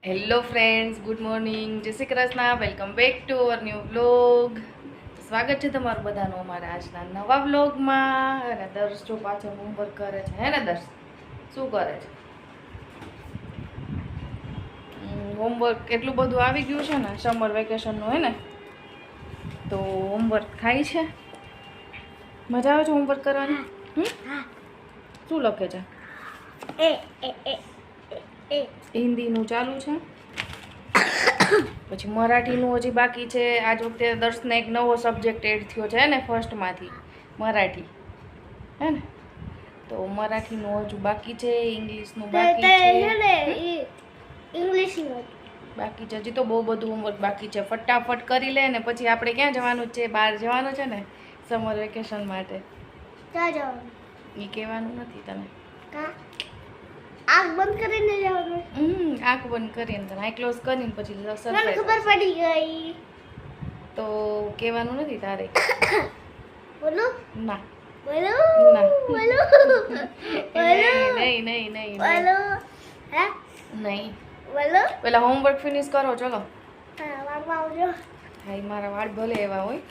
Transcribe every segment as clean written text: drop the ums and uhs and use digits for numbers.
Hello friends, good morning, જય Shri Krishna, welcome back to our new vlog. સ્વાગત છે તમારું બધાનું અમારા આજના નવા વ્લોગમાં. અને દર્શ જો પાછો હોમવર્ક કરે છે, હે ને દર્શ? શું કરે છે? હોમવર્ક એટલું બધું આવી ગયું છે ને સમર વેકેશનનું, હે ને? તો હોમવર્ક થાય છે. મજા આવે છે હોમવર્ક કરવાની? શું લખે છે? હિન્દીનું ચાલુ છે, પછી મરાઠીનું હજી બાકી છે. આજ વખતે દર્શને એક નવો સબ્જેક્ટ એડ થયો છે ને ફર્સ્ટમાંથી, મરાઠી, હે ને? તો મરાઠીનું હજુ બાકી છે, ઇંગ્લિશનું બાકી છે, બાકી છે. હજી તો બહુ બધું હોમવર્ક બાકી છે. ફટાફટ કરી લે ને પછી આપણે ક્યાં જવાનું છે? બહાર જવાનું છે ને સમર વેકેશન માટે. ક્યાં જવાનું એ કહેવાનું નથી તને. આંખ બંધ કરીને જવાનું. આંખ બંધ કરીને તને આઈ ક્લોઝ કરીને પછી મને સરપ્રાઈઝ. ખબર પડી ગઈ. તો કહેવાનું નથી તારે. બોલો ના બોલો ના. બોલો નહીં નહીં નહીં બોલો હે નહીં. બોલો. પેલા હોમવર્ક ફિનિશ કરો, ચલો. વાળવા આવજો. હા, મારા વાળ ભલે એવા હોય,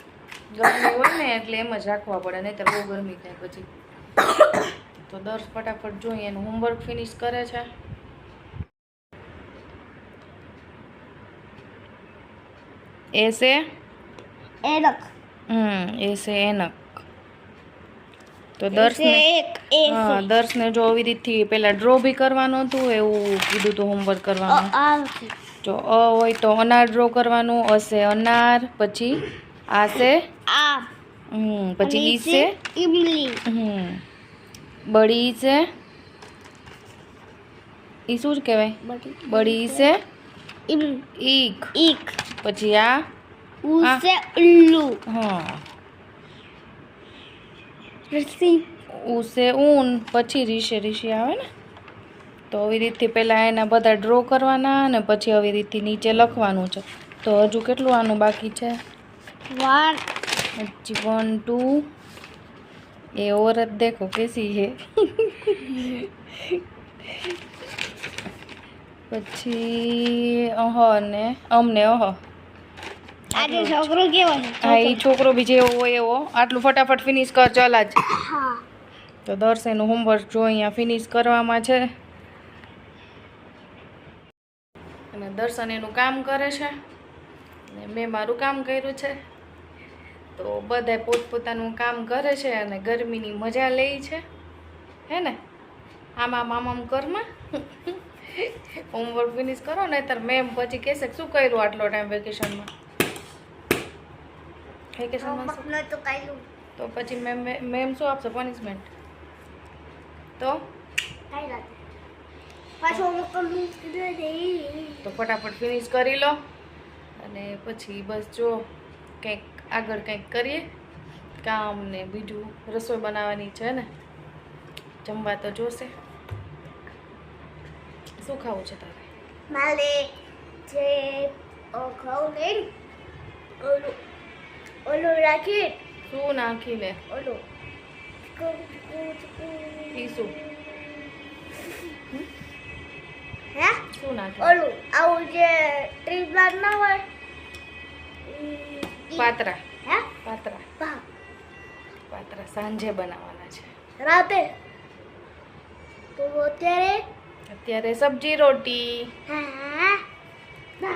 ગરમી હોય ને એટલે એમ જ રાખવા પડે, નહીં તો બહુ ગરમી થાય પછી. તો દર્શ ફટાફટ જોઈએ એનું હોમવર્ક ફિનિશ કરે છે. એસે એનક એસે એનક. તો દર્શને હા, દર્શને જો આવી રીતથી પેલા ડ્રો બી કરવાનું હતું, એવું કીધું હતું હોમવર્ક કરવાનું. જો અ હોય તો અનાર ડ્રો કરવાનું, અસે અનાર, પછી આસે આમ પછી ઈસે ઇમલી બડી સે ઈ શું કહેવાય? બડી સે ઈક. ઈક પછી આ ઉસે ઉલ્લુ હા રસી ઉસે ઊન, પછી રીશે રીશે આવે ને. તો આવી રીતથી પહેલાં એના બધા ડ્રો કરવાના અને પછી આવી રીતથી નીચે લખવાનું છે. તો હજુ કેટલું આનું બાકી છે? 1 હજી 1 2. એ औरत देखो कैसी है. પછી અહ ને અમને અહ. આજે છોકરો કેવો છે? હા, એ છોકરો બી જેવો હોય એવો. આટલું ફટાફટ ફિનિશ કર, ચાલ આજ. હા તો દર્શ એનું હોમવર્ક જો અહીંયા ફિનિશ કરવામાં છે અને દર્શન એનું કામ કરે છે અને મેં મારું કામ કર્યું છે. તો બધાય પોતપોતાનું કામ કરે છે અને ગરમીની મજા લે છે, હે ને? આમ કરમાં હોમવર્ક ફિનિશ કરો, નહીતર મેમ પછી કહેશે શું કર્યું આટલો ટાઈમ વેકેશનમાં. વેકેશનમાં તો કાઈ તો પછી મેમ શું આપશે? પનિશમેન્ટ. તો કાઈ રાત પાછો મોકલું તો ફટાફટ ફિનિશ કરી લો અને પછી બસ જો કંઈક આગળ કંઈક કરીએ કામ ને. બીજું રસોઈ બનાવવાની છે ને, જમવા તો જોશે. શું ખાવું છે તારે? માલે જે ખાવ ને ઓલું ઓલું રાખી શું નાખીને? ઓલું ઈ શું? હે શું નાખે? ઓલું આવું જે ટ્રી પ્લાન્ટ ના હોય પાતરા. હે પાતરા પા પાતરા સાંજે બનાવવાના છે. રાતે તો અત્યારે અત્યારે સબ્જી રોટી. હા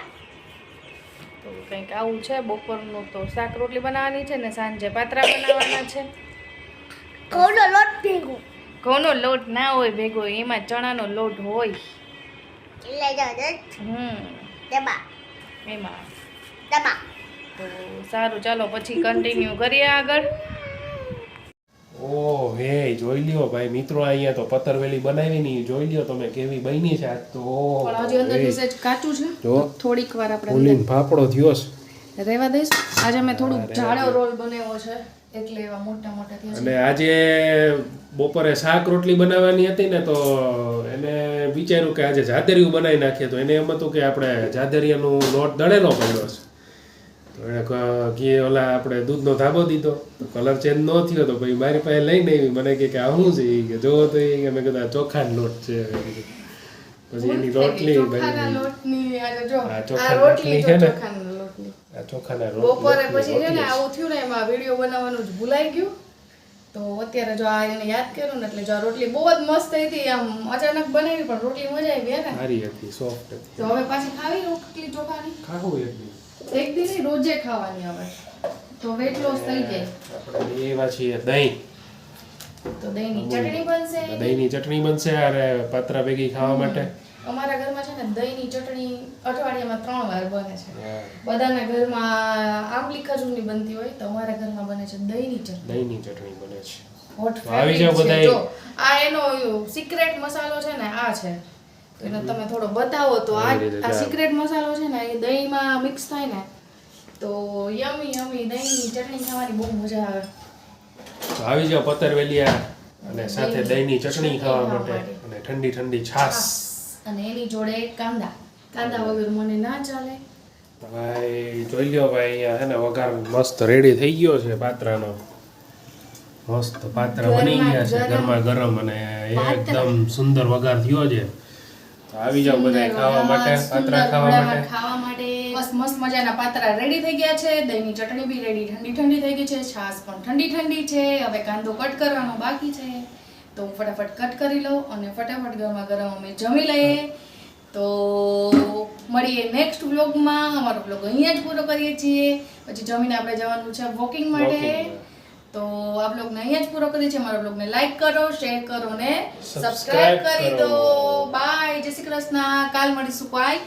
તો કંઈક આવું છે. બપોરનું તો શાક રોટલી બનાવવાની છે ને સાંજે પાતરા બનાવવાના છે. કોનો લોટ ભેગો ઘઉંનો લોટ ના હોય ભેગો, એમાં ચણાનો લોટ હોય. લઈ જાવ દબા એમાં. દબા તો સારું, ચાલો પછી કન્ટિન્યુ કરીએ આગળ. ઓ હે જોઈ લ્યો ભાઈ મિત્રો, અહીંયા તો પતરવેલી બનાવી ની જોઈ લ્યો તમે કેવી બની છે આજ તો. પણ હજી અંદરથી સહેજ કાચું છે, જો થોડીક વાર આપણે ફૂલીને ફાફડો થયો છે. રહેવા દઈશ. આજે મેં થોડું જાડો રોલ બનાવ્યો છે એટલે એવા મોટા મોટા થયા છે. અને આજે બપોરે શાક રોટલી બનાવવાની હતી ને, તો એને વિચાર્યું કે આજે જાદરિયું બનાવી નાખીએ. તો એને એમ હતું કે આપણે જાદરિયાનો લોટ દળેલો પડ્યો છે, તો એને ઘી ઓલા આપણે દૂધનો ધાબો દીધો, તો કલર ચેન્જ ન થયો. તો ભાઈ મારી પાસે લઈને આવી, મને કે આ શું છે? કે જોવો તો એ મેં કીધું ચોખાનો લોટ છે. પછી એની રોટલી ચોખાના બની. લોટની આ જો આ આ ચોખાની રોટલી રોટલી છે ને? ચોખાના લોટની આ ચોખાના બપોરે રોટલી પછી છે ને રોટલી. આવું થયું ને એમાં વિડીયો બનાવવાનું જ ભૂલાઈ ગયું તો અત્યારે જો આ એને યાદ કર્યું ને એટલે જો આ રોટલી બહુ જ મસ્ત હતી આમ અચાનક બનાવી પણ રોટલી મજા આવી હે ને સારી હતી સોફ્ટ હતી તો હવે પાછી ખાવી રોટલી ચોખાની ખાવું એટલી એક દી નહીં રોજે ખાવાની હવે તો વેટ લોસ થઈ જાય આપણે એવા છીએ દહીં તો દહીંની ચટણી બનશે દહીંની ચટણી બનશે અરે પાત્રા ભેગી ખાવા માટે અમારા ઘરમાં છે ને દહીંની ચટણી અઠવાડિયામાં 3 વાર બને છે હા, બધાના ઘરમાં આંબલી ખજૂરની બનતી હોય તો અમારા ઘરમાં બને છે દહીંની ચટણી દહીંની ચટણી બને છે હોટ તો આવી જાઓ ફેવરિટ છે. બધાય. જો આ એનો સિક્રેટ મસાલો છે ને આ છે તો એને તમે થોડો બતાવો તો આ આવી રીતે આ ચાલો. સિક્રેટ મસાલો છે ને એ દહીંમાં મિક્સ થાય ને તો યમી દહીંની ચટણી ખાવાની બહુ મજા આવે તો આવી જાઓ પતરવેલિયા અને સાથે દહીંની દહીંની ચટણી ચટણી ખાવા ખાવા માટે માટે. અને ઠંડી ઠંડી છાશ અને એની જોડે કાંદા વગર મને ના ચાલે ભાઈ જોઈ લ્યો ભાઈ અહીંયા હે ને વઘાર મસ્ત રેડી થઈ ગયો છે પાત્રાનો મસ્ત પાત્રા બની ગયા છે ગરમા ગરમ અને એકદમ સુંદર વઘાર થયો છે તો આવી જાઓ બધા ખાવા માટે પાત્રા ખાવા માટે ખાવા માટે બસ મસ્ત મજાના પાત્રા રેડી થઈ ગયા છે દહીંની ચટણી બી રેડી ઠંડી થઈ ગઈ છે છાશ પણ ઠંડી છે હવે કાંદો કટ કરવાનો બાકી છે તો હું ફટાફટ કટ કરી લઉં અને ફટાફટ ગરમા ગરમ અમે જમી લઈએ તો મળીએ નેક્સ્ટ વ્લોગમાં અમારો વ્લોગ અહીંયા જ પૂરો કરીએ છીએ પછી જમીને આપણે જવાનું છે વોકિંગ માટે Walking. તો આ બ્લોગને અહીંયા જ પૂરો કરીએ છીએ અમારા બ્લોગને લાઈક કરો શેર કરો ને Subscribe સબસ્ક્રાઇબ કરી કરો. દો બાય જય શ્રી કૃષ્ણ કાલ મળીશું બાય